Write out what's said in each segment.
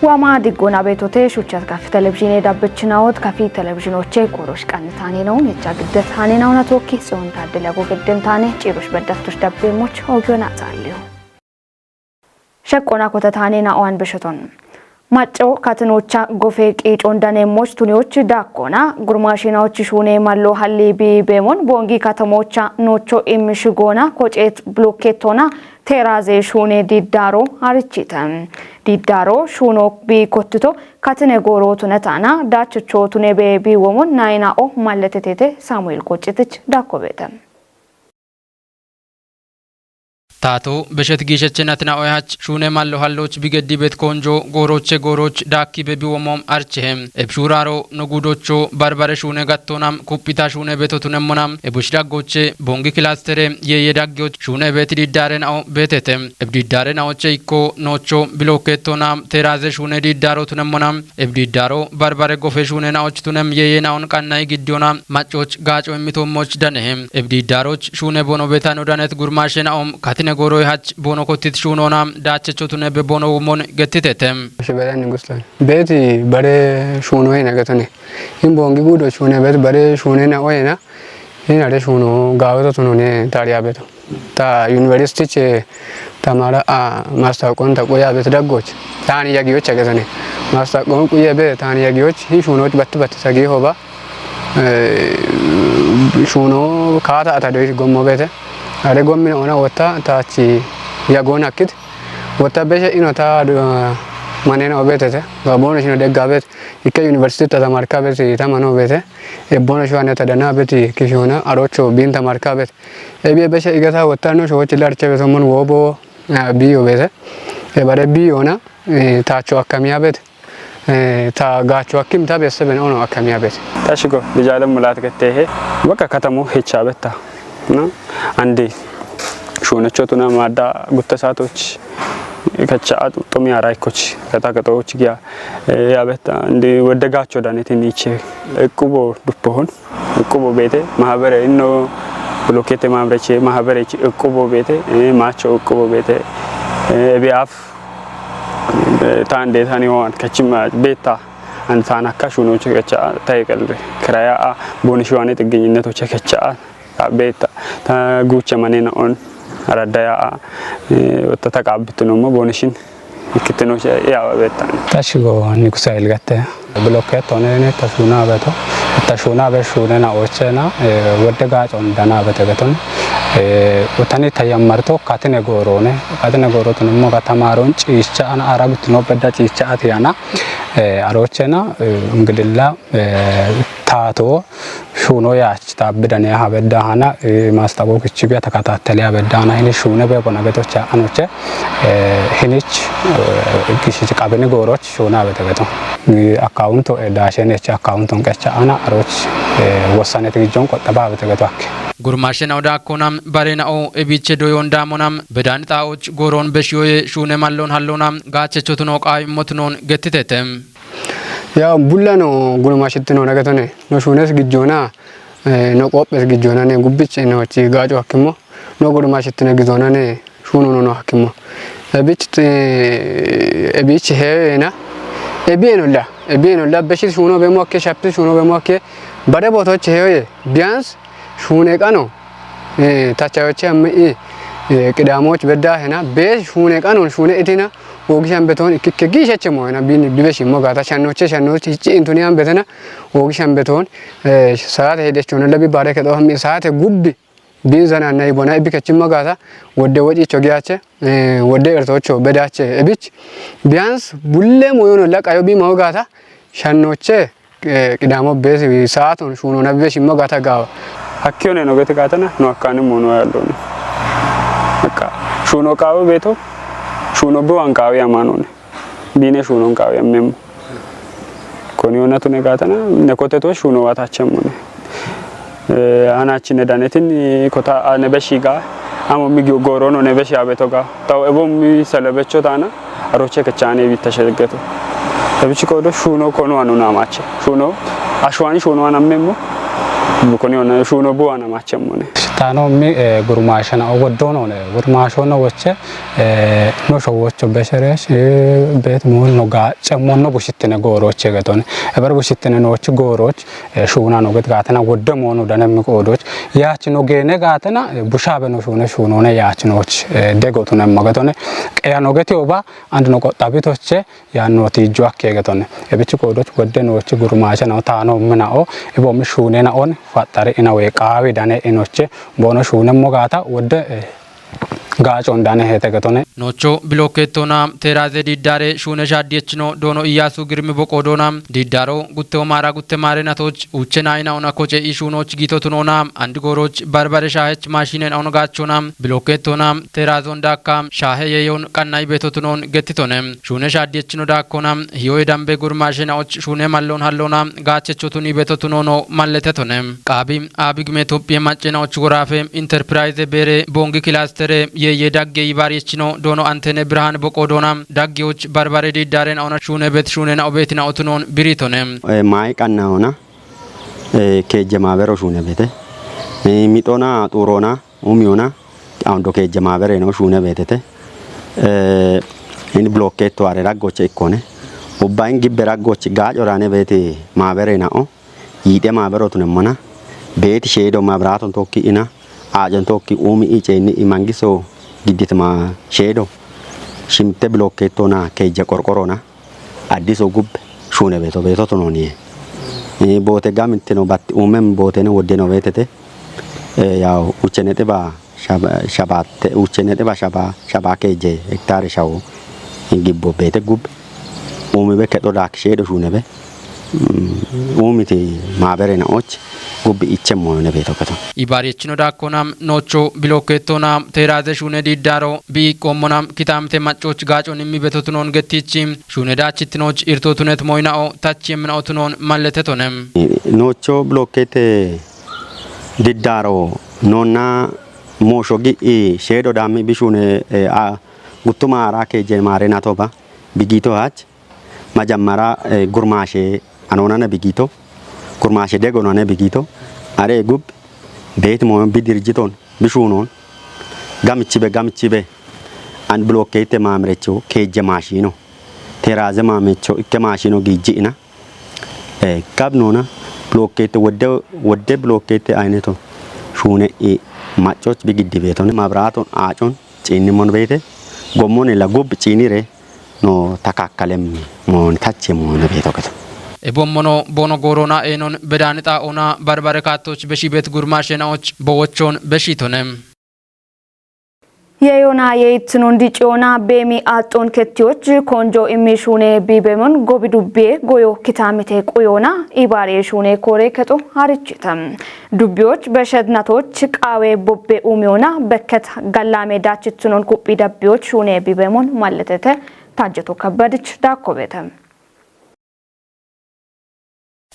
وما ديقونا بيتوتي شوچات كافي تلفزيوني دابچناوت كافي تلفزيونوچي كوروش قانتاني نو نجا قدتاني نو نتوكي سون تادلغو قدنتاني چيروش بدفتوش دابيموچ هوغيونا تاليو شقونا كوتتاني ناوان بشتون ማጨው ካትኖቻ ጎፌቅ ጮንዳኔሞች ቱኒዎች ዳቆና ጉርማሽናዎች ሹኔ ማሎ ሐሊቢ በሞን ቦንጊ ከተሞቻ ኖቾ ኢምሽጎና ኮጬት ብሎኬቶና ቴራዜ ሹኔ ዲዳሮ አርቺተም ዲዳሮ ሹኖ ቢኮትቶ ካትኔ ጎሮ ቱነታና ዳችቾ ቱኔ በቢ ወሞን ናይናኦ ማለተቴቴ ሳሙኤል ቆጭትች ዳኮቤተም ታቶ በሸት ጌሸችነትና ኦያች ሹኔ ማለው ሐሎች ቢገዲ ቤት ኮንጆ ጎሮች ዳኪ በቢወሞም አርቸም እብሹራሮ ነጉዶቾ ባርባረ ሹኔ ጋቶናም ኩፒታ ሹኔ ቤቶቱነሞናም እቡሽዳጎቼ ቦንጊ ክላስተር የየዳጊዎች ሹኔ ቤት ዲዳረናው ቤተተም እብዲዳረናዎቼ ኢኮ ኖቾ ብሎኬቶናም ቴራዘ ሹኔ ዲዳሮቱነሞናም እብዲዳሮ ባርባረ ጎፌ ሹኔ ናዎች ቱነም የየናውን ቃናይ ግዲዮናም ማጮች ጋጮ የሚቶሞች ደነህም እብዲዳሮች ሹኔ ቦኖ ቤታኖ ዳነት ጉርማሽናኦም ካትነ ጎሮይ ሀጭ ቦኖ ኮቲት ሹኖና ዳቸቾቱነ በቦኖ ሞን ገትተተም ሽበላን ንጉስላን ቤት በሬ ሹኖይ ነገተነ ኢምቦንጊ ጉዶ ሹኔ ቤት በሬ ሹኔና ኦይና ይናደ ሹኖ ጋወቶቱነ ታሪያ ቤት ታ ዩኒቨርሲቲ ተማራ ማስታቆን ተቆያ ቤት ደጎች ታን ያጊዎች አገዘነ ማስታቆን ቆየ ቤት ታን ያጊዎች ሹኖች በትበት ሰጊ ሆባ ሹኖ ካታ አታዶይ ጎሞ ቤት አረጎምን ሆነ ወጣ ታቺ ያጎና አክት ወጣ በሸ ኢኖታ ማኔና ኦቤተተ ጋቦነሽ ነው ደጋበት ይከ ዩኒቨርሲቲ ተማርካበት ተማኖ ቤተ ኤቦነሽ ዋና ተደና ቤት ከሆነ አሮቾ ቢን ተማርካበት ኤቢ በሸ ይገታ ወጣ ነው ሾች ላርቸ በሰሞን ወቦ ቢዮ ቤተ ኤባረ ቢዮና ታቾ አካሚያ ቤት ታጋቾ አክም ታበሰበን ሆኖ አካሚያ ቤት ታሽጎ ልጃለም ሙላት ከተሄ በቃ ከተሙ ሄቻ በታ ነው አንዴ ሹነቾቱና ማዳ ጉተሳቶች ከቻቱ ጦሚ አራይኮች ከታከቶች ጊያ ያበታ እንዴ ወደጋቸው ዳኔትን ይቼ እቁቦ ዱፖሆን እቁቦ ቤቴ ማህበረ ኢኖ ብሎኬቴ ማምረቼ ማህበረ እቁቦ ቤቴ ማቾ እቁቦ ቤቴ ቢአፍ ታንዴ ታኒዋን ከችማ ቤታ አንታና ካሹኖች ከቻ ታይቀል ክራያ ቦንሽዋኔ ጥገኝነቶች ከቻ ቤታ ታጉቸ ማኔና ኦን አራዳያ ወተተቃብት ነው ቦንሽን ይክትኖች ያው ቤታ ታሽጎ ንጉሳይል ገተ ብሎኬት ሆነኔ ተሹና በቶ ተሹና በሹና ኦቸና ወደጋጮን ዳና በተገተን ወታኔ ታያማርቶ ካትነ ጎሮቱን ሞ ከተማሮን ጭቻና አራብት ነው በዳ ጭቻት ያና አሮቸና እንግዲላ ታቶ ሹኖ ያች ታብደነ ያበዳሃና ማስታወቅ እቺቢያ ተከታተለ ያበዳሃና እኔ ሹነ በቦና ቤቶች አኖቸ ሄኔች ግሽት ቀበነ ጎሮች ሹና በተገቶ አካውንቶ ዳሸነች አካውንቶን ቀቻ አና አሮች ወሳኔ ተግጆን ቆጠባ በተገቷክ ጉርማሽናው ዳኮናም ባሬናኦ እቢቸ ዶዮን ዳሞናም በዳንጣዎች ጎሮን በሽዮዬ ሹነ ማሎን ሀሎናም ጋቸቾቱኖ ቃይ ሞትኖን ገትተተም ያው ቡላ ነው ጉርማሽት ነው ነገተነ ነው ሹነስ ግጆና ነው ቆጵስ ግጆና ነው ጉብጭ ነው እቺ ጋጮ አክሞ ነው ጉርማሽት ነው ግዞና ነው ሹኖ ነው አክሞ እቢች ሄና እቢኖላ በሽት ሹኖ በሞከ ሻፕት ሹኖ በሞከ ባደ ቦታዎች ሄዮ ቢያንስ ሹኔ ቀኖ ታቻዮች አምኢ ቅዳሞች በዳህና ቤት ሹኔ ቀኖ ሹኔ እቲና ወግሻን በቶን ከጊሸቸ ሞና ቢበሽ ሞጋታ ሻኖች እጪ እንቱኒያን በተና ወግሻን በቶን ሰዓት ሄደች ሆነ ለቢ ባረከ ዶም ሰዓት ጉብ ቢንዘናና ይቦና ቢከች ሞጋታ ወደ ወጪ ቾጊያቸ ወደ እርቶቾ በዳቸ እብች ቢያንስ ቡለ ሞዮን ለቃዮ ቢ ሞጋታ ሻኖች ቅዳሞ ቤት ሰዓት ሆነ ሹኖ ነብሽ ሞጋታ ጋር አኪዮነ ነው በተጋተና ነው አካንም ሆኖ ያለው ነው በቃ ሹኖ ቃው ቤቶ ሹኖ በዋንቃው ያማኖነ ቢኔ ሹኖን ቃው ያመም ኮኒዮነቱ ነጋተና ነኮተቶ ሹኖ ዋታቸም ነው አናችን ዳነትን ኮታ አነበሺጋ አሞ ሚጊዮ ጎሮ ነው ነበሺ አቤቶጋ ታው እቦም ሰለበቾ ታና አሮቼ ከቻኔ ቢተሸገቱ ተብቺ ኮዶ ሹኖ ኮኖ አኑና ማቸ ሹኖ አሽዋኒ ሹኖ አናመሞ ኮኒዮነ ሹኖ በዋና ማቸም ነው ታኖ ሚ ጉርማሽና ወዶኖ ነው ጉርማሾና ወቸ ኖ ሾዎቹ በሸረሽ ቤት ሙሉ ነው ጋጨሞኖ ቡሽትነ ጎሮች ገቶነ እበር ቡሽትነ ኖች ጎሮች ሹና ነው ገትጋተና ወደሞኑ ደነም ቆዶች ያች ነው ገነ ጋተና ቡሻበ ነው ሹነ ነው ያች ነዎች ደጎቱነ መገቶነ ቀያ ነው ገቲዮባ አንድ ነው ቆጣቢቶች ያኖ ትጁ አከገቶነ እብች ቆዶች ወደኖች ጉርማሽና ታኖ ምናኦ እቦም ሹኔና ኦን ፈጣሪ እና ወይ ቃዊ ዳነ እኖች ቦኖ ሹነ ሞጋታ ወደ ጋጮ እንዳነ ሄተገቶነ ኖቾ ብሎኬቶና ቴራዘ ዲዳሬ ሹነ ሻዲየችኖ ዶኖ ኢያሱ ግርሚ ቦቆዶና ዲዳሮ ጉቴው ማራ ጉቴ ማረናቶች ኡቸና አይናውና ኮቼ ኢሹኖች ጊቶቱኖና አንድ ጎሮች በርበረ ሻህች ማሽኔን አውነጋቾና ብሎኬቶና ቴራዞን ዳካም ሻሄ የዮን ቀናይ ቤቶቱኖን ገቲቶነ ሹነ ሻዲየችኖ ዳኮና ሂዮ ዳምቤ ጉርማሽናዎች ሹነ ማሎን ሃሎና ጋቸቾቱኒ ቤቶቱኖኖ ማለተቶነ ቃቢ አቢግሜ ኢትዮጵያ ማጨናዎች ጎራፌ ኢንተርፕራይዝ ቤሬ ቦንግ ክላስተር የዳጌ ይባሪችኖ ዶኖ አንተነ ብርሃን ቦቆዶና ዳጌዎች በርበሬ ዲዳሬን አውና ሹነ ቤት ሹነና ኦቤትና ኦቱኖን ብሪቶነ ማይ ቀናውና ከጀ ማበሮ ሹነ ቤት ሚጦና ጡሮና ኡሚዮና አውንዶ ከጀ ማበሬ ነው ሹነ ቤተተ ኢን ብሎኬቶ አረ ራጎች ኢኮነ ኡባይን ግበ ራጎች ጋጆራኔ ቤት ማበሬ ናኦ ይዴ ማበሮቱን መና ቤት ሼዶ ማብራቱን ቶኪ ኢና አጀንቶኪ ኡሚ ኢቼኒ ኢማንጊሶ ጊዲትማ ሼዶ ሽምቴ ብሎኬቶና ከጀ ቆርቆሮና አዲስ ጉብ ሹነ ቤቶቱ ነው ቦቴ ጋምንት ነው ባት ኡመም ቦቴ ነው ወደ ነው ቤተተ ያው ኡቸነቴ ባ ሻባት ኡቸነቴ ባ ሻባ ከጀ ሄክታር ሻው እንግቦ ቤተ ጉብ ኡሚ በከቶ ዳክ ሼዶ ሹነ ቤ ኡሚቲ ማበሬናዎች ጉብ ኢቸም ሆነ ቤቶከቶ ኢባሪችኖ ዳኮናም ኖቾ ብሎኬቶናም ቴራዘ ሹነ ዲዳሮ ቢቆሞናም ኪታምቴ ማጮች ጋጮን የሚበቶቱኖን ገቲቺም ሹነ ዳችትኖች ኢርቶቱነት ሞይናኦ ታች የምናውቱኖን ማለተቶነም ኖቾ ብሎኬት ዲዳሮ ኖና ሞሾጊ ሼዶ ዳሚ ቢሹነ ጉቱማ አራኬ ጀማሬና ቶባ ቢጊቶ አች ማጀማራ ጉርማሼ አኖናነ ቢጊቶ ጉርማሼ ደጎናነ ቢጊቶ አሬ ጉብ ቤት ሞን ቢድርጅቶን ቢሹኖን ጋምቺቤ አንድ ብሎኬት ማምረቾ ከጀ ማሽኖ ቴራዘ ማመቾ እከ ማሽኖ ጊጂና ካብኖና ብሎኬት ወደ ብሎኬት አይነቶ ሹነ ማጮች ቢግዲ ቤቶን ማብራቶን አጮን ጪኒሞን ቤቴ ጎሞን ለጉብ ጪኒሬ ኖ ተካከለም ሞን ታች ሞን ቤቶከቶ ኤቦሞኖ ቦኖ ጎሮና ኤኖን በዳንጣ ኦና በርበረ ካቶች በሺቤት ጉርማሽናዎች በወቾን በሺቶነም የዮና የይትኑን ዲጪዮና ቤሚ አጦን ከቲዎች ኮንጆ ኢሚሹኔ ቢበሞን ጎቢዱቤ ጎዮ ኪታሚቴ ቆዮና ኢባሬ ሹኔ ኮሬ ከጦ አርጭተም ዱቢዎች በሸድናቶች ቃዌ ቦቤ ኡሚዮና በከት ጋላሜ ዳችትኑን ኩጲ ደቢዎች ሹኔ ቢበሞን ማለተተ ታጀቶ ከበድች ዳኮቤተም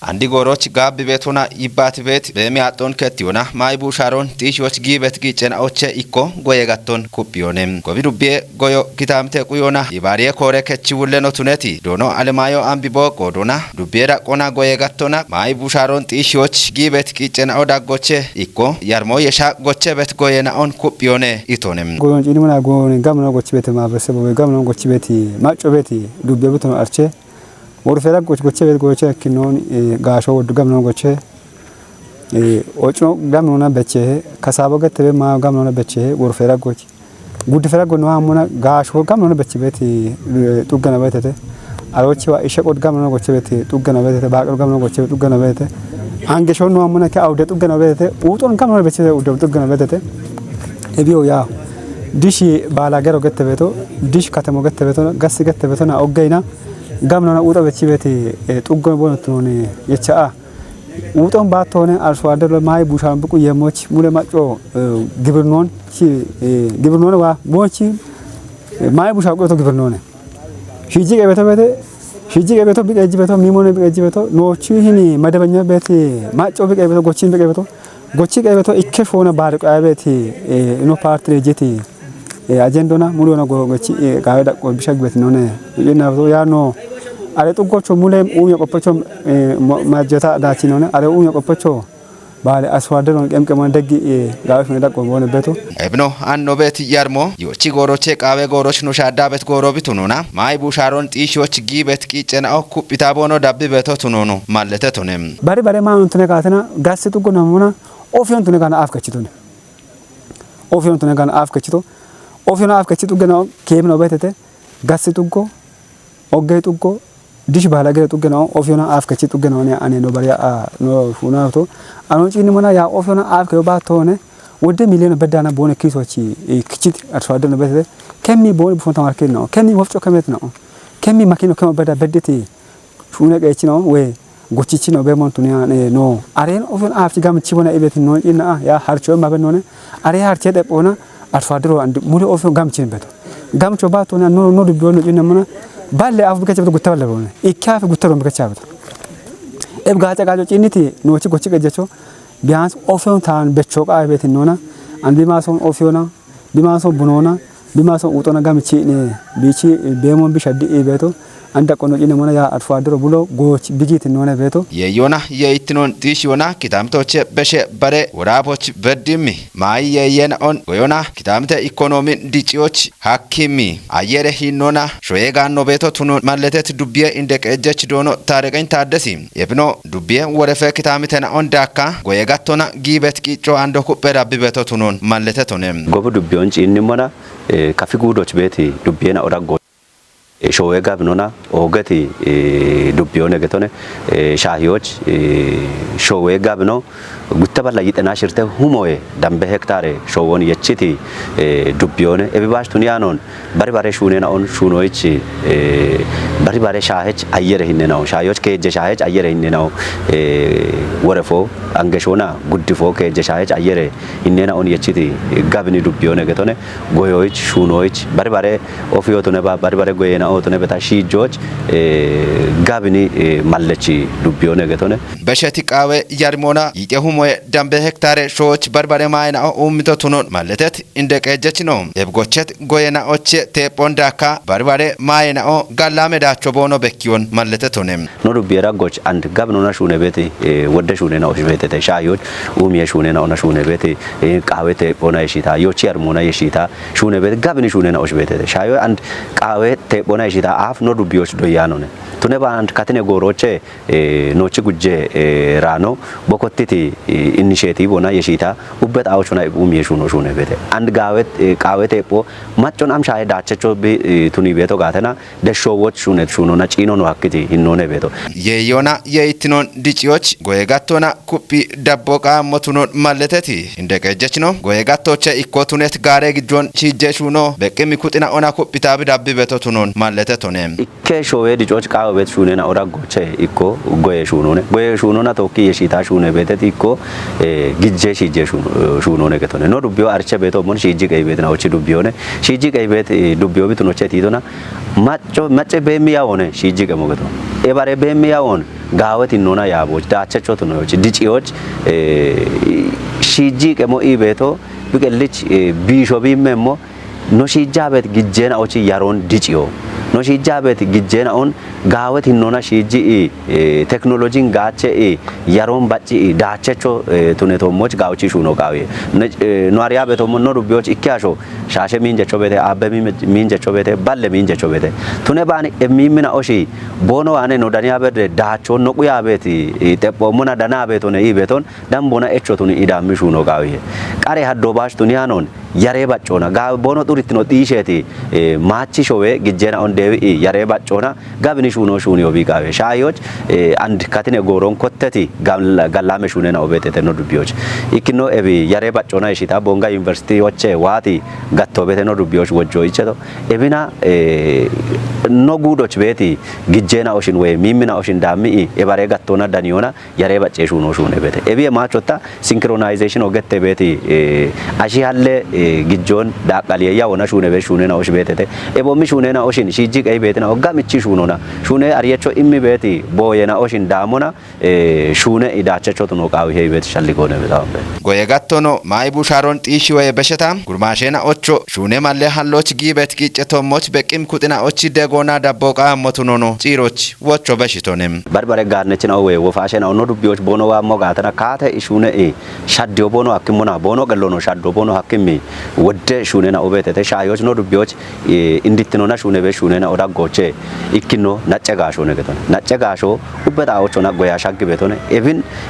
አንዲ ጎሮች ጋብ ቤቱና ይባት ቤት በሚያጦን ከቲዮና ማይቡ ሻሮን ቲሾች ጊበት ጊጨናኦቼ ኢኮ ጎየጋቶን ኩፒዮኔም ጎቢዱቤ ጎዮ ኪታምቴ ቁዮና ይባሪየ ኮሬ ከቺውለኖ ቱነቲ ዶኖ አለማዮ አምቢቦ ቆዶና ዱቤራ ቆና ጎየጋቶና ማይቡ ሻሮን ቲሾች ጊበት ጊጨናኦ ዳጎቼ ኢኮ ያርሞ የሻ ጎቼ ቤት ጎየናኦን ኩፒዮኔ ኢቶኔም ጎዮን ጪኒሙና ጎን ጋምኖ ጎቼ ቤት ማበሰበ ጋምኖ ጎቼ ቤት ማጮ ቤት ዱቤ ቤቱን አርቼ ወርፌራ ጎቼ ቤት ጎቼ ኪኖን ጋሾ ወዱ ጋምኖ ጎቼ ኦጮ ጋምኖና በቼ ከሳቦ ገተበ ማ ጋምኖና በቼ ወርፌራ ጎቼ ጉድፌራ ጎኖ አሞና ጋሾ ጋምኖና በቼ ቤት ጡገና ቤተተ አሮቼ ዋ ኢሸቆድ ጋምኖና ጎቼ ቤት ጡገና ቤተተ ባቀር ጋምኖ ጎቼ ጡገና ቤተተ አንገሾ ነው አሞና ከአውደ ጡገና ቤተተ ኡጦን ጋምኖና በቼ ጡገና ቤተተ እቢዮ ያ ዲሽ ባላገሮ ገተበቶ ዲሽ ከተሞ ገተበቶ ጋስ ገተበቶና ኦጋይና ጋምኖና ኡጦ በቼ ቤት ጡገና ቦነቱን የቻ ኡጦን ባቶነ አርሶ አደረ ማይ ቡሻን ብቁ የሞች ሙለ ማጮ ግብርኖን ዋ ሞች ማይ ቡሻ ቆቶ ግብርኖን ሂጂ ገበቶ ቢቀጅ ቤቶ ሚሞነ ቢቀጅ ቤቶ ኖቹ ይሄን መደበኛ ቤት ማጮ ቢቀጅ ቤቶ ጎቺን ቢቀጅ ቤቶ ጎቺ ቀበቶ ኢከፎነ ባርቆ አቤት ኢኖ ፓርት ሬጀቲ አጀንዶና ሙሉ ነው ጎቺ ጋዳ ቆብሻግ ቤት ነው ነና ያኖ አሬ ጥጎቾ ሙሌም ኡም የቆፖቾ ማጀታ ዳቺ ነው አሬ ኡም የቆፖቾ ባለ አስዋደሮን ቀምቀማን ደግ ጋሽ ነው ዳቆ ሆነ ቤቱ ኤብኖ አኖ ቤት ያርሞ ዮቺ ጎሮቼ ቃቤ ጎሮች ነው ሻዳ ቤት ጎሮ ቢቱኑና ማይ ቡሻሮን ጢሾች ጊ ቤት ቂጨናው ኩፒታ ቦኖ ዳብ ቤቶ ቱኑኑ ማለተ ቱንም ባሪ ባሪ ማን እንትን ካተና ጋስጡ ጎናሙና ኦፊዮን ቱነ ጋና አፍከችቱን ኦፊዮን ቱነ ጋና አፍከችቱ ኦፊዮን አፍከችቱ ገናው ኬም ነው ቤተተ ጋስጡ ጎ ኦገይጡ ጎ ዲሽ ባላገረ ጡገናው ኦፊዮና አፍከች ጡገናው አኔ ነው ባሪያ ነው ፉናውቶ አኖጪኒ መና ያ ኦፊዮና አፍከ ባቶነ ወደ ሚሊዮን በዳና ቦነ ኪሶች ክቺት አርሶአደር ነው በተ ከሚ ቦነ ፎንታ ማርኬት ነው ከሚ ወፍጮ ከመት ነው ከሚ ማኪኖ ከመበዳ በደቲ ሹነ ቀይቺ ነው ወይ ጎቺቺ ነው በሞንቱኒያ ነው አሬን ኦፊዮና አፍቺ ጋም ቺ ቦና ኢቤት ነው ኢና ያ ሃርቾ ማበን ነው አሬ ሃርቼ ደቦና አርሶአደሩ አንድ ሙሉ ኦፊዮን ጋም ቺንበት ጋምቾ ባቶና ነው ዱብ ነው ጭነመና ባለ አፍ በከቸበት ጉተባለ ነው ኢካፍ ጉተሮም በከቻበት ኤብጋጫ ጋጆ ጭኒቲ ኖቺ ጎቺ ገጀቾ ቢያንስ ኦፊዮን ታን በቾቃ ቤት ነውና አንዲ ማሶን ኦፊዮና ቢማሶ ቡኖና ቢማሶ ኡጦና ጋምቺ ቢቺ ቤሞን ቢሸዲ ቤቶ አንደ ቆኖ ጭነ ሞና ያ አርሶአደሩ ብሎ ጎች ቢጂት ነውና ቤቶ የዮና የኢትኖን ጢሽዮና ኪታምቶች በሸ በሬ ወራቦች በድሚ ማይ የየናኦን ጎዮና ኪታምተ ኢኮኖሚ ዲጪዎች ሐኪሚ አየረ ሂኖና ሾየጋኖ ቤቶ ቱኑ ማለተት ዱቢየ እንደቀጀች ዶኖ ታረቀኝ ታደሲ የብኖ ዱቢየ ወረፈ ኪታምተናኦን ዳካ ጎየጋቶና ጊበት ቂጮ አንዶ ኩበራ ቢበቶ ቱኑን ማለተቶንም ጎቡ ዱቢዮን ጪኒሞና ካፊጉዶች ቤት ዱቢየና ኦራጎ ሾዌጋ ብኖና ኦገቲ ዱቢዮነ ገቶነ ሻሂዎች ሾዌጋ ብኖ ጉተባላ ይጠና ሽርተ ሁሞዬ ዳምበ ሄክታሬ ሾወን የቺቲ ዱቢዮነ ኤቢባሽ ቱኒያኖን ባሪባሬ ሹኔና ኦን ሹኖይች ባሪባሬ ሻሄች አየረ ሂነናው ሻዮች ከጀ ሻሄች አየረ ሂነናው ወረፎ አንገሾና ጉድፎ ከጀ ሻሄች አየረ ሂነና ኦን የቺቲ ጋብኒ ዱቢዮነ ገቶነ ጎዮች ሹኖይች ባሪባሬ ኦፊዮቱነ ባሪባሬ ጎየና ኦቱነ በታ ሺጆች ጋብኒ ማለቺ ዱቢዮነ ገቶነ በሸቲ ቃዌ ያርሞና ይጤሁም ዳምበ ሄክታሬ ሾዎች በርበሬ ማይና ኡሚቶ ቱኑን ማለተት እንደቀጀች ነው የብጎቸት ጎየናዎች ቴፖንዳካ በርበሬ ማይና ጋላሜዳቾ ቦኖ በኪዮን ማለተት ሆነም ኖሩ ቢራጎች አንድ ጋብኖና ሹነ ቤት ወደ ሹነ ነው ቤት ተሻዮች ኡሚየ ሹነ ነው ሹነ ቤት ቃዌ ቴፖና ይሽታ ዮቺ አርሞና ይሽታ ሹነ ቤት ጋብኒ ሹነ ነው ቤት ተሻዮ አንድ ቃዌ ቴፖና ይሽታ አፍ ኖ ዱቢዮች ዶያኖ ነው ቱነባ አንድ ካትኔ ጎሮቼ ኖቺ ጉጄ ራኖ ቦኮቲቲ ኢኒሼቲቭ ሆና የሺታ ኡበት አውቹና ኡም የሹኖ ሹነ ቤተ አንድ ጋዌት ቃዌት ኤፖ ማጮን አምሻ ዳቸቾ ቱኒ ቤቶ ጋተና ደሾዎች ሹነት ሹኖና ጪኖ ነው አክቲ ሂኖነ ቤቶ የዮና የኢትኖን ዲጪዎች ጎየጋቶና ኩፒ ዳቦቃ ሞቱኖን ማለተቲ እንደቀጀች ነው ጎየጋቶቼ ኢኮቱነት ጋሬ ግጆን ቺጄ ሹኖ በቅሚ ኩጥና ኦና ኩፒታ ቢዳብ ቤቶ ቱኖን ማለተቶኔም ኢኬ ሾዌ ዲጮች ቃዌት ሹኔና ኦራጎቼ ኢኮ ጎየ ሹኖና ቶኪ የሺታ ሹነ ቤተቲ ኢኮ ጊጄ ሺጄ ሹኖ ነገቶነ ኖ ዱቢዮ አርቸ ቤቶ ሞን ሺጂ ቀይ ቤት ናዎች ዱቢዮነ ሺጂ ቀይ ቤት ዱቢዮ ቤት ኖቸ ቲቶና ማጨ በሚያ ሆነ ሺጂ ቀሞ ገቶ ኤባሬ በሚያ ሆነ ጋወት ኢኖና ያቦች ዳቸቾት ኖች ዲጪዎች ሺጂ ቀሞ ኢ ቤቶ ቢቀልች ቢሾ ቢመሞ ኖ ሺጃ ቤት ጊጄና ኦቺ ያሮን ዲጪዮ ኖ ሺጃ ቤት ጊጄና ኦን ጋወት ኢኖና ሺጂ ቴክኖሎጂን ጋቸ ያሮን ባጪ ዳቸቾ ቱኔቶሞች ጋውቺ ሹኖ ቃዊ ኗሪያ ቤቶሞ ኖ ዱቢዮች ኢኪያሾ ሻሸ ሚንጀቾ ቤተ አበሚ ሚንጀቾ ቤተ ባለ ሚንጀቾ ቤተ ቱኔ ባኒ ኤሚሚና ኦሺ ቦኖ አኔ ኖ ዳኒያ ቤት ዳቾ ኖ ቁያ ቤት ጤጶሙና ዳና ቤቶነ ኢ ቤቶን ዳምቦና ኤቾ ቱኒ ኢዳሚ ሹኖ ቃዊ ቃሬ ሀዶባሽ ቱኒያኖን ያሬ ባጮና ጋ ቦኖ ጡሪት ነው ዲሼቲ ማቺ ሾዌ ግጄና ኦን ዴዊ ያሬ ባጮና ጋብኒ ሹኖ ሹኒዮ ቢቃዌ ሻዮች አንድ ካትኔ ጎሮን ኮተቲ ጋላሜ ሹኔ ነው ቤት ነው ዱቢዮች ኢኪኖ ኤቢ ያሬ ባጮና ይሽታ ቦንጋ ዩኒቨርሲቲ ወቼ ዋቲ ጋቶ ቤት ነው ዱቢዮች ወጆ ይቸቶ ኤቢና ኖ ጉዶች ቤቲ ግጄና ኦሽን ወይ ሚሚና ኦሽን ዳሚ ኤባሬ ጋቶና ዳኒዮና ያሬ ባጬ ሹኖ ሹኔ ቤት ኤቢ ማቾታ ሲንክሮናይዜሽን ኦገቴ ቤቲ አሺ ያለ gijjoon daaqaliyaa wana shuune be shuune na osh beetete eboommi shuune na oshin shijji qay beetena ogga michi shuunona shuune ariyacho immi beeti booyena oshin daamona shuune idaachacho tuno qaawi hey beet shalligone betambe goye gattono maayibu shaaron xiishi waye beshetam gurmaashena ocho shuune malle halloch giibet qiccetomoch beqim kuxina ochi degona dabboqa motunono xiiroch wocho beshitonem barbare gaarnechina owe wo faashena onno dubbiyoch bono wa mogaatana kaate shuune shaddio bono akkimona bono gallono shaddo bono hakkimi wodde shuune na obetete shaayoch no dubbiyoch indittinona shuune be shuune na oda goche ikkino nacce gaasho ne geton nacce gaasho ubbeta ochona goya shaggi betone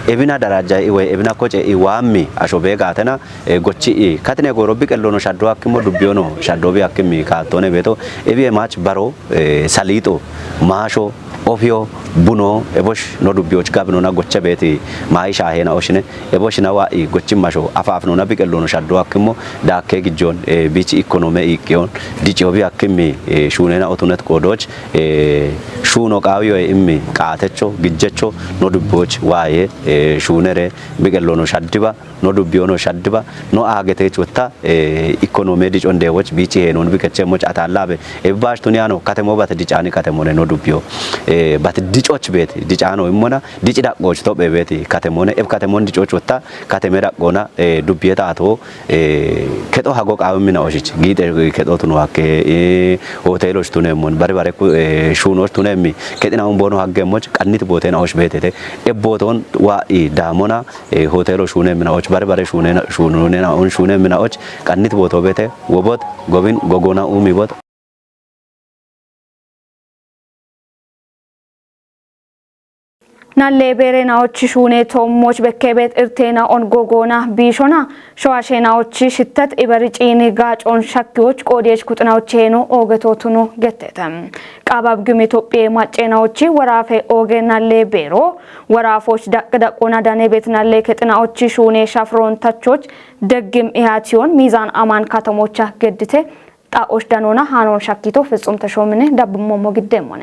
evina daraja iwe evina koce iwami ashobe gaatana gochi katine gorobi qallono shaddo akkimo dubbiyono shaddo bi akkimi kaatone beto ebi mach baro salito maasho ofio buno ebosh no dubbiyoch gabno na gocha beti mai shahena oshine ebosh na wa gochi masho afafno na biqellono shaddo akkimo daakke gijjon bichi economy ikyon dichi obi akkimi shune na otunet kodoch shuno qaawiyo immi qaatecho gijjecho no dubbiyoch waaye shunere biqellono shaddiba no dubbiyono shaddiba no aagete chotta economy dichon dewoch bichi henon bikechmoch atallabe ebash tuniano katemo bat dichani katemone no dubbiyo bat dichoch bet dichano imona dichi daqoch tobe bet katemone eb katemon dichoch wotta katemera gona dubbiyeta ato keto hago qaawmina oshich gite keto tunu hakke hoteloch tunemon barbare shunoch tunemi ketina umbono haggemoch qannit botena osh betete eboton wa damona hotelo shunemina och barbare shunena on shunemina och qannit boto bete wobot gobin gogona umi bot nalle berenaዎች ሹኔ ቶሞች በከቤት እርቴና ኦን ጎጎና ቢሾና ሸዋሼናዎች ሽተት ኢበርጪኒ ጋጮን ሸኪዎች ቆዴች ኩጥናዎች ሄኖ ኦገቶቱኑ ገተተም ቃባብ ግም ኢትዮጵያ ማጨናዎች ወራፌ ኦገናለ ቤሮ ወራፎች ዳቅዳቆና ዳኔ ቤትናለ ከጥናዎች ሹኔ ሻፍሮን ታቾች ደግም ኢሃቲዮን ሚዛን አማን ከተሞቻ ገድቴ ጣኦሽ ዳኖና ሃኖን ሸኪቶ ፍጹም ተሾምነ ዳብሞሞ ግደሞነ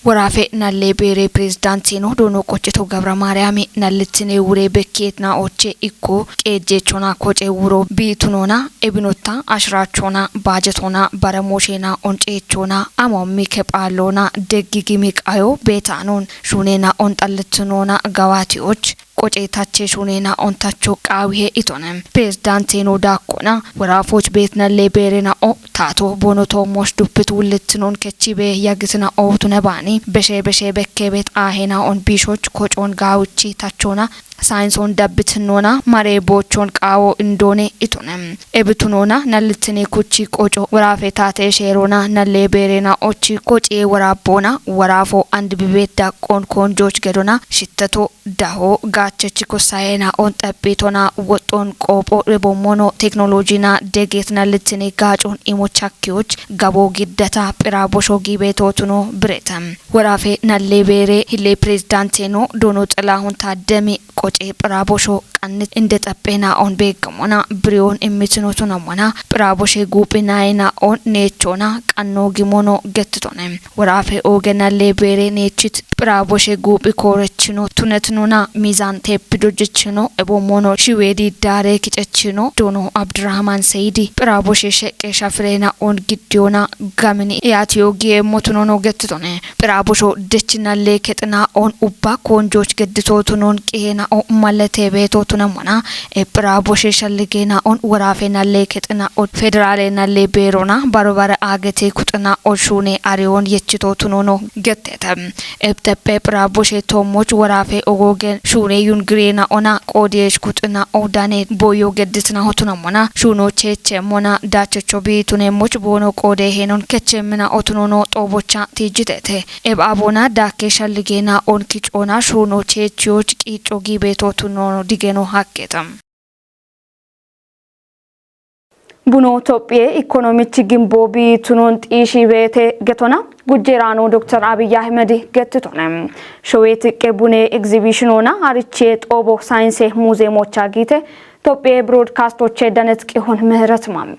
ወራፌ ናሌ ቤሬ ፕሬዝዳንቲኖ ዶኖ ቆጭቶ ገብረ ማርያም ናልትኔ ውሬ በኬትና ኦቼ ኢኮ ቄጄቾና ኮጬ ውሮ ቢቱኖና ኤብኖታ አሽራቾና ባጀቶና በረሞሼና ኦንጬቾና አሞሚ ከጳሎና ደግጊሚ ቃዮ ቤታኖን ሹኔና ኦንጣልትኖና ጋዋቲዎች ቆጬታቼ ሹኔና ኦንታቾ ቃዊሄ ኢቶነም ፕሬዝዳንቲኖ ዳኮና ወራፎች ቤትናሌ ቤሬና ኦ ታቶ ቦኖቶ ሞሽ ዱፕት ውልትኖን ከቺቤ ያግስና ኦቱነባኒ በሼ በከቤት አሄና ኦን ቢሾች ኮጮን ጋውቺ ታቾና ሳይንሶን ዳብትኖና ማሬ ቦቾን ቃዎ እንዶኔ ኢቶነም ኤብቱኖና ናልትኔ ኩቺ ቆጮ ወራፌ ታቴ ሼሮና ናሌ ቤሬና ኦቺ ቆጬ ወራቦና ወራፎ አንድ ቢቤት ዳቆን ኮንጆች ገዶና ሽተቶ ዳሆ ጋቸች ኮሳይና ኦን ጠቢቶና ወጦን ቆጶ ቦሞኖ ቴክኖሎጂና ደጌት ናልትኔ ጋጮን ኢሞቻኪዎች ጋቦ ጊደታ ጵራቦሾ ጊቤቶቱኖ ብሬተም ወራፌ ናሌ ቤሬ ሂሌ ፕሬዝዳንቲኖ ዶኖ ጥላሁን ታደሚ ቆጬ ጵራቦሾ ቀንት እንደ ጠጴና ኦን ቤገሞና ብሪዮን እምትኖቱ ነሞና ጵራቦሼ ጉጲናይና ኦን ኔቾና ቀኖ ጊሞኖ ገትቶነ ወራፌ ኦገናሌ ቤሬ ኔችት ጵራቦሼ ጉጲ ኮረችኖ ቱነትኖና ሚዛን ቴፕዶጅችኖ እቦሞኖ ሽዌዲ ዳሬ ኪጨችኖ ዶኖ አብድራህማን ሰይዲ ጵራቦሼ ሸቄ ሻፍሬና ኦን ጊዲዮና ጋምኒ ያቲዮጊ ሞቱኖኖ ገትቶነ ጵራቦሾ ደችናሌ ከጥና ኦን ኡባ ኮንጆች ገድቶቱኖን ቄና ኦ ማለቴ ቤቶቱነሞና ጵራቦሼ ሸልጌና ኦን ወራፌና ለከጥና ኦ ፌደራልና ለቤሮና ባሮባረ አገቴ ኩጥና ኦ ሹኔ አሪዮን የችቶቱኖኖ ገተተም ኤብተፔ ጵራቦሼ ቶሞች ወራፌ ኦጎገን ሹኔ ዩንግሬና ኦና ቆዴሽ ኩጥና ኦ ዳኔ ቦዮ ገድትና ሆቱነሞና ሹኖቼ ቸሞና ዳቸቾ ቢቱኔሞች ቦኖ ቆዴ ሄኖን ከቸምና ኦቱኖኖ ጦቦቻ ቲጅተተ ኤብአቦና ዳኬ ሸልጌና ኦን ኪጮና ሹኖቼ ቺዎች ቂጮ ጊቤቶቱኖ ዲገኖ ሀቄተም ቡኖ ኢትዮጵያ ኢኮኖሚች ግንቦ ቢቱኖን ጢሺ ቤቴ ገቶና ጉጀራኖ ዶክተር አብይ አህመድ ገትቶነም ሾዌት ቀቡኔ ኤግዚቢሽኖና አርቼ ጦቦ ሳይንስ ሙዚየሞች አጊቴ ኢትዮጵያ ብሮድካስቶች ደነጥቅ ይሆን ምህረት ማሜ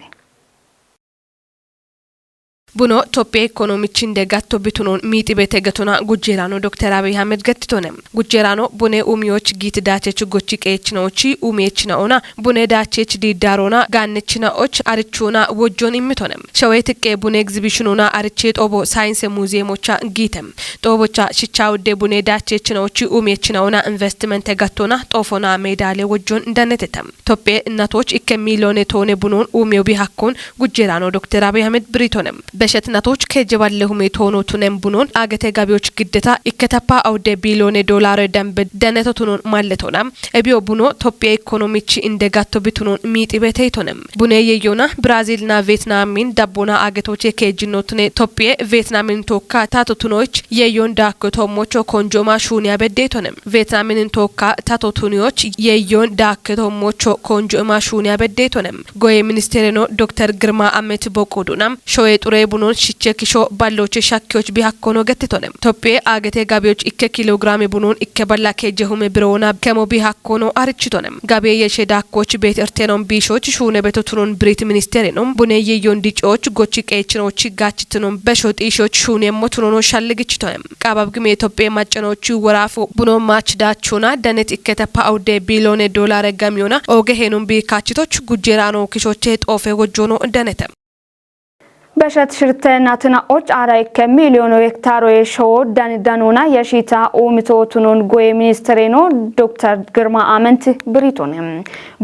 ቡኖ ኢትዮጵያ ኢኮኖሚች እንደጋቶ ቢቱኖን ሚጥ በተገቶና ጉጀራኖ ዶክተር አብይ አህመድ ገትቶነም ጉጀራኖ ቡኔ ኡሚዎች ጊት ዳቸች ጎቺ ቀየችናዎች ኡሚዎች ነውና ቡኔ ዳቸች ዲዳሮና ጋነችናዎች አርቹና ወጆን ይምቶነም ሸወይትቄ ቡኔ ኤግዚቢሽኑና አርቼ ጦቦ ሳይንስ ሙዚየሞቻ ጊተም ጦቦቻ ሽቻውዴ ቡኔ ዳቸችናዎች ኡሚዎች ነውና ኢንቨስትመንት ተገቶና ጦፎና ሜዳሌ ወጆን እንደነተተም ኢትዮጵያ እናቶች ኢከ ሚሊዮን ቶኔ ቡኖን ኡሚው ቢሃኮን ጉጀራኖ ዶክተር አብይ አህመድ ብሪቶነም በሸትናቶች ከጀባለሁ ሜቶኖቱንም ቡኖን አገተ ጋቢዎች ግደታ ኢከተፓ አውደ ቢሊዮን ዶላር ደንብ ደነቶቱን ማለቶና እቢዮ ቡኖ ኢትዮጵያ ኢኮኖሚች እንደጋቶ ቢቱኖን ሚጥ በተይቶንም ቡኔ የዮና ብራዚልና ቪየትናምን ዳቦና አገቶች ከጅኖቱን ኢትዮጵያ ቪየትናምን ቶካ ታቶቱኖች የዮን ዳከቶሞቾ ኮንጆማ ሹኒያ በደይቶንም ቪየትናምን ቶካ ታቶቱኒዎች የዮን ዳከቶሞቾ ኮንጆማ ሹኒያ በደይቶንም ጎይ ሚኒስቴርኖ ዶክተር ግርማ አመት ቦቆዱናም ሾይ ጡሬ ቡኖን ሽቸክሾ ባሎች ሻኪዎች ቢሃኮኖ ገትቶንም ኢትዮጵያ አገቴ ጋቢዎች ኢከ ኪሎግራም ቡኖን ኢከ ባላ ከጀሁም ብሮና ከሞ ቢሃኮኖ አርችቶንም ጋቤ የሸዳኮች ቤት እርቴኖም ቢሾች ሹነ በተቱኖን ብሪት ሚኒስቴርኖም ቡኔ የዮን ዲጮች ጎቺ ቀይችኖች ጋችትኖም በሾጢሾች ሹነ ሞቱኖ ሻልግችቶንም ቃባብ ግሜ ኢትዮጵያ ማጨኖቹ ወራፎ ቡኖ ማች ዳቹና ደነት ኢከተፓ አውደ ቢሊዮን ዶላር ጋሚዮና ኦገሄኑም ቢካችቶች ጉጀራኖ ክሾቼ ጦፌ ወጆኖ እንደነተም በሸት ሽርተናትና ኦጭ አራይ ከሚሊዮን ሄክታር የሾው ዳንዳኑና የሺታ ኡሚቶቱኑን ጎይ ሚኒስትሬኖ ዶክተር ግርማ አመንት ብሪቶንም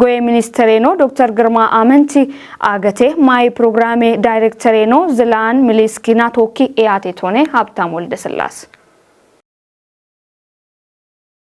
ጎይ ሚኒስትሬኖ ዶክተር ግርማ አመንት አገቴ ማይ ፕሮግራሜ ዳይሬክተሬኖ ዝላን ሚሊስኪና ቶኪ ኤያቴቶኔ ሀብታም ወልደስላስ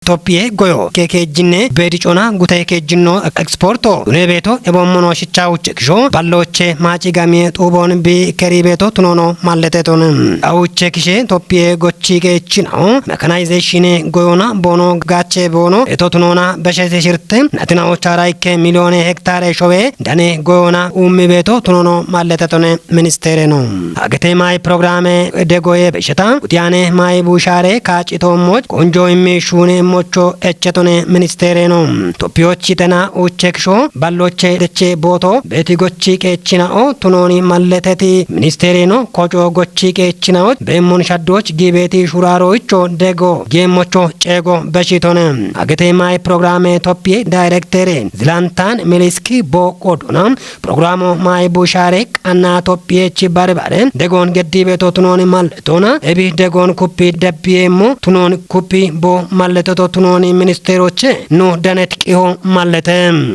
ኢትዮጵያ ጎዮ ከከጅኔ በዲጮና ጉታይ ከጅኖ ኤክስፖርቶ ኔቤቶ ኤቦሞኖ ሽቻውጭ ክሾ ባሎቼ ማጪ ጋሜ ጡቦን ቢ ከሪቤቶ ትኖኖ ማለቴቶን አውቼ ክሼ ኢትዮጵያ ጎቺ ከችናው መካናይዜሽን ጎዮና ቦኖ ጋቼ ቦኖ እቶትኖና በሸቴ ሽርት ናትናዎች አራይከ ሚሊዮን ሄክታር ሾዌ ዳኔ ጎዮና ኡሚ ቤቶ ትኖኖ ማለቴቶን ሚኒስቴር ነው አገቴ ማይ ፕሮግራም ደጎዬ በሽታ ኡቲያኔ ማይ ቡሻሬ ካጭቶሞች ቆንጆ የሚሹኔ ሞቾ እቸቶኔ ሚኒስቴር ነው ኢትዮጵያዎች ተና ኡቸክሾ ባሎቼ ደቼ ቦቶ በቲጎቺ ቀችናኦ ቱኖኒ ማለተቲ ሚኒስቴር ነው ኮጮ ጎቺ ቀችናኦ በሞን ሻዶች ጊቤቲ ሹራሮቾ ደጎ ጌሞቾ ጨጎ በሽቶነ አገቴ ማይ ፕሮግራም ኢትዮጵያ ዳይሬክተር ዝላንታን ሚሊስኪ ቦቆዶና ፕሮግራሙ ማይ ቡሻሬ ቃና ኢትዮጵያች ባርባረ ደጎን ገዲ ቤቶ ቱኖኒ ማለቶና እቢ ደጎን ኩፒ ደቢየሞ ቱኖኒ ኩፒ ቦ ማለቶ ቱኖኒ ሚኒስቴሮች ኖ ደነት ቂሆ ማለተ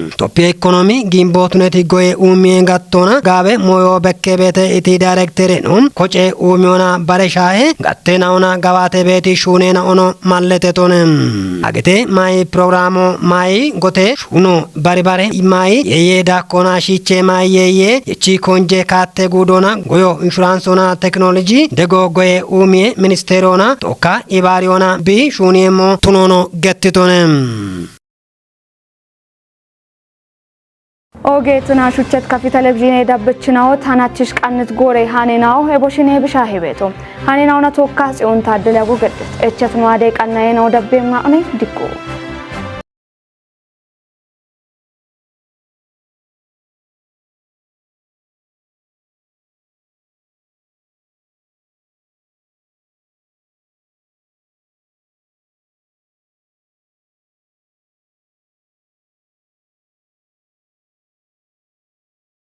ኢትዮጵያ ኢኮኖሚ ጊምቦት ነት ጎይ ኡሚ ጋቶና ጋቤ ሞዮ በከቤተ ኢቲ ዳይሬክተር ነው ኮጬ ኡሚዮና ባረሻሄ ጋቴናውና ጋባቴ ቤቲ ሹኔና ኦኖ ማለተ ቶነ አገቴ ማይ ፕሮግራሙ ማይ ጎቴ ሹኖ ባሪባሬ ማይ የየዳ ኮና ሺቼ ማይ የየ የቺ ኮንጄ ካቴ ጉዶና ጎዮ ኢንሹራንስና ቴክኖሎጂ ደጎ ጎይ ኡሚ ሚኒስቴሮና ቶካ ኢባሪዮና ቢ ሹኔሞ ቱኖኖ ገትቶነም ኦጌቱና ሹቸት ካፊ ቴሌቪዥን የዳበችናው ታናችሽ ቃንት ጎሬ ሃኔናው ሄቦሽኔ ብሻሂ ቤቶ ሃኔናውና ቶካ ጽዮን ታደለ ያጎገድ እቸት ነው አደ ቃናዬ ነው ደቤማ እኔ ዲቆ